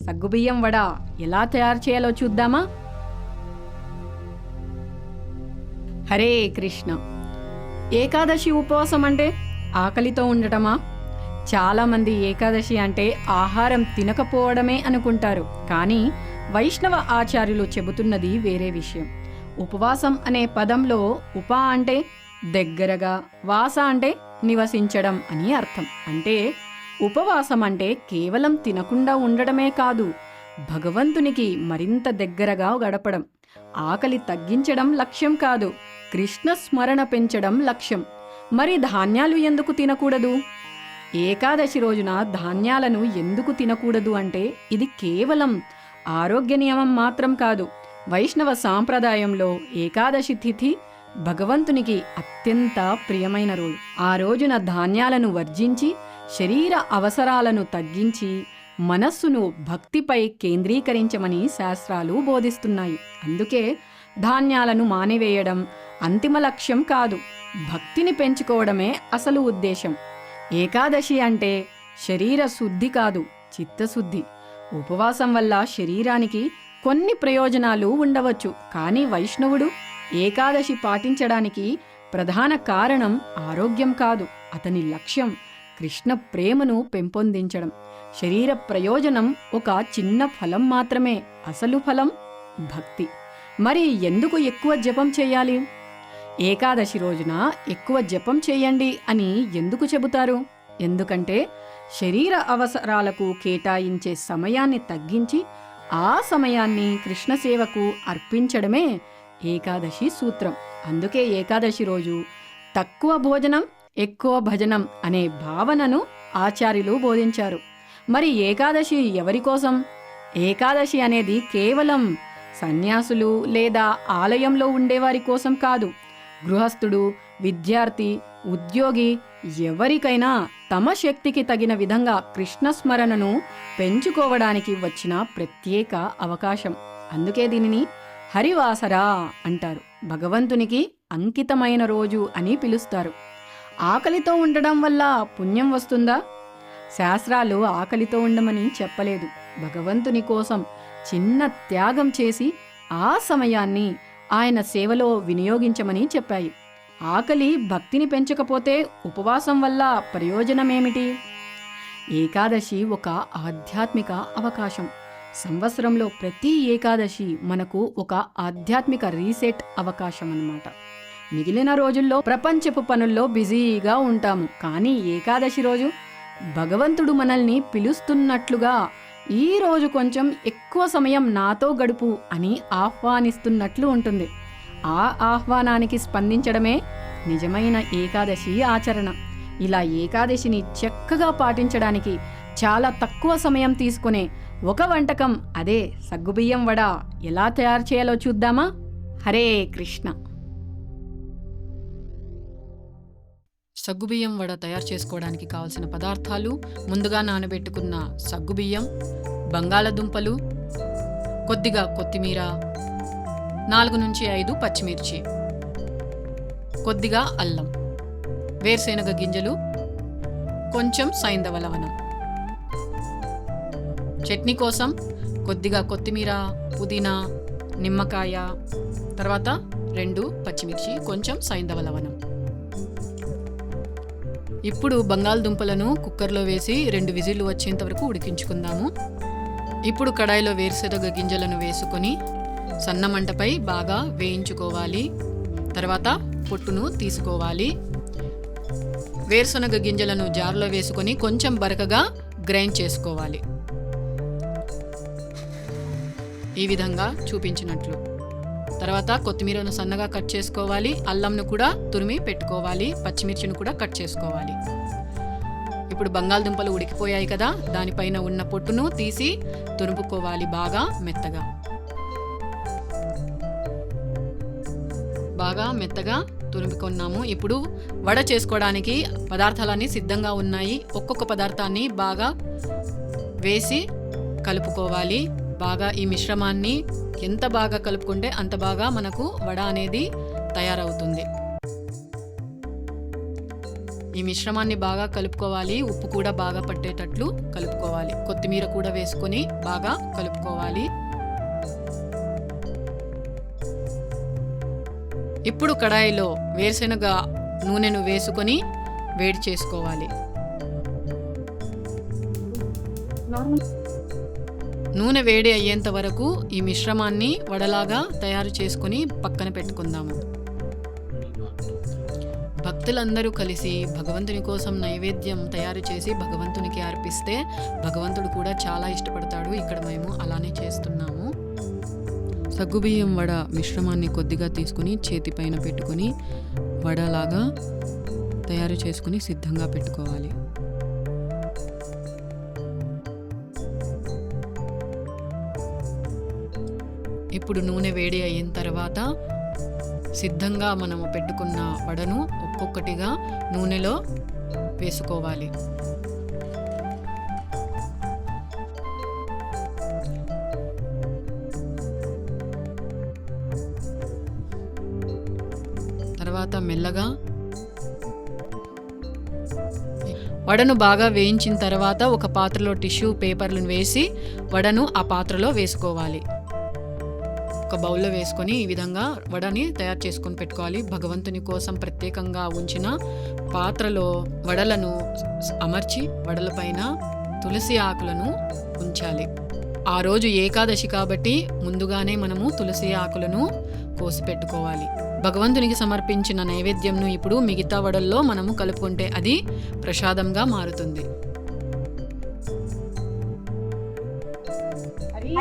సగ్గుబియ్యం వడ ఎలా తయారు చేయాలో చూద్దామా? హరే కృష్ణ. ఏకాదశి ఉపవాసం అంటే ఆకలితో ఉండటమా? చాలామంది ఏకాదశి అంటే ఆహారం తినకపోవడమే అనుకుంటారు. కానీ వైష్ణవ ఆచార్యులు చెబుతున్నది వేరే విషయం. ఉపవాసం అనే పదంలో ఉప అంటే దగ్గరగా, వాస అంటే నివసించడం అని అర్థం. అంటే ఉపవాసం అంటే కేవలం తినకుండా ఉండడమే కాదు, భగవంతునికి మరింత దగ్గరగా గడపడం. ఆకలి తగ్గించడం లక్ష్యం కాదు, కృష్ణ స్మరణ పెంచడం లక్ష్యం. మరి ధాన్యాలు ఎందుకు తినకూడదు? ఏకాదశి రోజున ధాన్యాలను ఎందుకు తినకూడదు అంటే ఇది కేవలం ఆరోగ్య నియమం మాత్రం కాదు. వైష్ణవ సాంప్రదాయంలో ఏకాదశి తిథి భగవంతునికి అత్యంత ప్రియమైన రోజు. ఆ రోజున ధాన్యాలను వర్జించి శరీర అవసరాలను తగ్గించి మనస్సును భక్తిపై కేంద్రీకరించమని శాస్త్రాలు బోధిస్తున్నాయి. అందుకే ధాన్యాలను మానివేయడం అంతిమ లక్ష్యం కాదు, భక్తిని పెంచుకోవడమే అసలు ఉద్దేశం. ఏకాదశి అంటే శరీర శుద్ధి కాదు, చిత్తశుద్ధి. ఉపవాసం వల్ల శరీరానికి కొన్ని ప్రయోజనాలు ఉండవచ్చు, కానీ వైష్ణవుడు ఏకాదశి పాటించడానికి ప్రధాన కారణం ఆరోగ్యం కాదు, అతని లక్ష్యం కృష్ణ ప్రేమను పెంపొందించడం. శరీర ప్రయోజనం ఒక చిన్న ఫలం మాత్రమే, అసలు ఫలం భక్తి. మరి ఎందుకు ఎక్కువ జపం చేయాలి? ఏకాదశి రోజున ఎక్కువ జపం చేయండి అని ఎందుకు చెబుతారు? ఎందుకంటే శరీర అవసరాలకు కేటాయించే సమయాన్ని తగ్గించి ఆ సమయాన్ని కృష్ణ సేవకు అర్పించడమే ఏకాదశి సూత్రం. అందుకే ఏకాదశి రోజు తక్కువ భోజనం ఎక్కువ భజనం అనే భావనను ఆచార్యులు బోధించారు. మరి ఏకాదశి ఎవరి కోసం? ఏకాదశి అనేది కేవలం సన్యాసులు లేదా ఆలయంలో ఉండేవారి కోసం కాదు. గృహస్థుడు, విద్యార్థి, ఉద్యోగి ఎవరికైనా తమ శక్తికి తగిన విధంగా కృష్ణస్మరణను పెంచుకోవడానికి వచ్చిన ప్రత్యేక అవకాశం. అందుకే దీనిని హరివాసరా అంటారు. భగవంతునికి అంకితమైన రోజు అని పిలుస్తారు. ఆకలితో ఉండడం వల్ల పుణ్యం వస్తుందా? శాస్త్రాలు ఆకలితో ఉండమని చెప్పలేదు. భగవంతుని కోసం చిన్న త్యాగం చేసి ఆ సమయాన్ని ఆయన సేవలో వినియోగించమని చెప్పాయి. ఆకలి భక్తిని పెంచకపోతే ఉపవాసం వల్ల ప్రయోజనమేమిటి? ఏకాదశి ఒక ఆధ్యాత్మిక అవకాశం. సంవత్సరంలో ప్రతి ఏకాదశి మనకు ఒక ఆధ్యాత్మిక రీసెట్ అవకాశం అన్నమాట. మిగిలిన రోజుల్లో ప్రపంచపు పనుల్లో బిజీగా ఉంటాము, కానీ ఏకాదశి రోజు భగవంతుడు మనల్ని పిలుస్తున్నట్లుగా ఈ రోజు కొంచెం ఎక్కువ సమయం నాతో గడుపు అని ఆహ్వానిస్తున్నట్లు ఉంటుంది. ఆ ఆహ్వానానికి స్పందించడమే నిజమైన ఏకాదశి ఆచరణ. ఇలా ఏకాదశిని చక్కగా పాటించడానికి చాలా తక్కువ సమయం తీసుకునే ఒక వంటకం, అదే సగ్గుబియ్యం వడ ఎలా తయారు చేయాలో చూద్దామా? హరే కృష్ణ. సగ్గుబియ్యం వడ తయారు చేసుకోవడానికి కావలసిన పదార్థాలు: ముందుగా నానబెట్టుకున్న సగ్గుబియ్యం, బంగాళదుంపలు, కొద్దిగా కొత్తిమీర, 4 నుంచి 5 పచ్చిమిర్చి, కొద్దిగా అల్లం, వేరుశెనగ గింజలు, కొంచెం సైంధవ లవణం. చట్నీ కోసం కొద్దిగా కొత్తిమీర, పుదీనా, నిమ్మకాయ, తర్వాత 2 పచ్చిమిర్చి, కొంచెం సైంధవ లవణం. ఇప్పుడు బంగాళదుంపలను కుక్కర్లో వేసి 2 విజిల్లు వచ్చేంత వరకు ఉడికించుకుందాము. ఇప్పుడు కడాయిలో వేరుశెనగ గింజలను వేసుకొని సన్నమంటపై బాగా వేయించుకోవాలి. తర్వాత పొట్టును తీసుకోవాలి. వేరుశెనగ గింజలను జార్లో వేసుకొని కొంచెం బరకగా గ్రైండ్ చేసుకోవాలి. ఈ విధంగా చూపించినట్లు. తర్వాత కొత్తిమీరను సన్నగా కట్ చేసుకోవాలి. అల్లంను కూడా తురిమి పెట్టుకోవాలి. పచ్చిమిర్చిని కూడా కట్ చేసుకోవాలి. ఇప్పుడు బంగాళదుంపలు ఉడికిపోయాయి కదా, దానిపైన ఉన్న పొట్టును తీసి తురుముకోవాలి బాగా మెత్తగా. బాగా మెత్తగా తురుముకున్నాము. ఇప్పుడు వడ చేసుకోవడానికి పదార్థాలన్నీ సిద్ధంగా ఉన్నాయి. ఒక్కొక్క పదార్థాన్ని బాగా వేసి కలుపుకోవాలి. బాగా ఈ మిశ్రమాన్ని ఎంత బాగా కలుపుకుంటే అంత బాగా మనకు వడ అనేది తయారవుతుంది. ఈ మిశ్రమాన్ని బాగా కలుపుకోవాలి. ఉప్పు కూడా బాగా పట్టేటట్లు కలుపుకోవాలి. కొత్తిమీర కూడా వేసుకొని బాగా కలుపుకోవాలి. ఇప్పుడు కడాయిలో వేరుశనగ నూనెను వేసుకొని వేడి చేసుకోవాలి. నూనె వేడి అయ్యేంత వరకు ఈ మిశ్రమాన్ని వడలాగా తయారు చేసుకొని పక్కన పెట్టుకుందాము. భక్తులందరూ కలిసి భగవంతుని కోసం నైవేద్యం తయారు చేసి భగవంతునికి అర్పిస్తే భగవంతుడు కూడా చాలా ఇష్టపడతాడు. ఇక్కడ మేము అలానే చేస్తున్నాము. సగ్గుబియ్యం వడ మిశ్రమాన్ని కొద్దిగా తీసుకుని చేతిపైన పెట్టుకుని వడలాగా తయారు చేసుకుని సిద్ధంగా పెట్టుకోవాలి. ఇప్పుడు నూనె వేడి అయిన తర్వాత సిద్ధంగా మనము పెట్టుకున్న వడను ఒక్కొక్కటిగా నూనెలో వేసుకోవాలి. తర్వాత మెల్లగా వడను బాగా వేయించిన తర్వాత ఒక పాత్రలో టిష్యూ పేపర్లను వేసి వడను ఆ పాత్రలో వేసుకోవాలి. ఒక బౌల్లో వేసుకొని ఈ విధంగా వడని తయారు చేసుకొని పెట్టుకోవాలి. భగవంతుని కోసం ప్రత్యేకంగా ఉంచిన పాత్రలో వడలను అమర్చి వడలపైన తులసి ఆకులను ఉంచాలి. ఆ రోజు ఏకాదశి కాబట్టి ముందుగానే మనము తులసి ఆకులను కోసి పెట్టుకోవాలి. భగవంతునికి సమర్పించిన నైవేద్యంను ఇప్పుడు మిగతా వడల్లో మనము కలుపుకుంటే అది ప్రసాదంగా మారుతుంది. హరి